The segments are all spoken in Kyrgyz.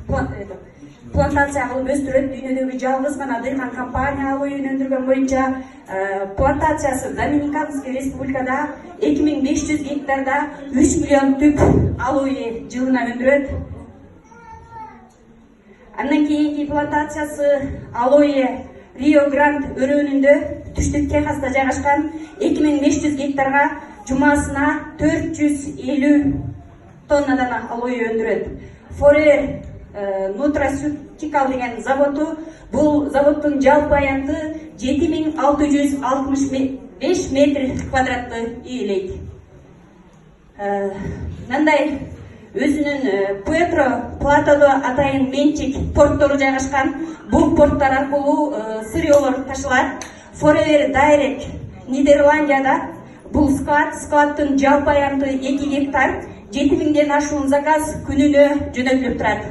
плантация кылып өстүрөт. Дүйнөдөгү жалгыз гана дыйкан компания алоэ өндүргөн боюнча. Плантациясы Доминиканский республикада 2500 гектарда 3 миллион түп алоэ жылына өндүрөт. Андан кийинки плантациясы алоэ Рио Гранд өрөөнүндө түштүк Техаста жайгашкан 2500 гектарга жумасына 450 тоннадан алоэ өндүрөт. Forever Nutraceutical деген заводу, бул заводдун жалпы аянты 7665 метр квадратты ээлейт. Мындай өзүнүн Пуэтро Платодо атайын менчик порттору жайгашкан. Бул порттар аркылуу сырьёлор ташылат. Forever Direct Нидерландияда бул складтын жалпы аянты 2 гектар, 7000ден ашуун заказ күнүнө жөнөтүлүп турат.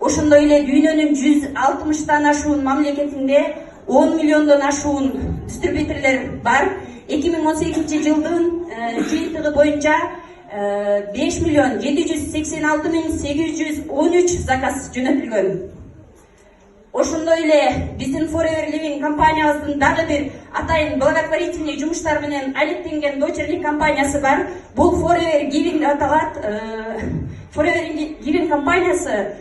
Ошондой эле дүйнөнүн 160тан ашуун мамлекетинде 10 миллиондон ашуун дистрибьюторлор бар. 2018 жылдын жыйынтыгы боюнча 5 миллион 786 миң 813 заказ жөнөтүлгөн. Ошондой эле биздин Forever Living компаниябыздын дагы бир атайын благотворительный жумуштар менен алектенген дочерлик компаниясы бар. Бул Forever Giving аталат. Forever Giving компаниясы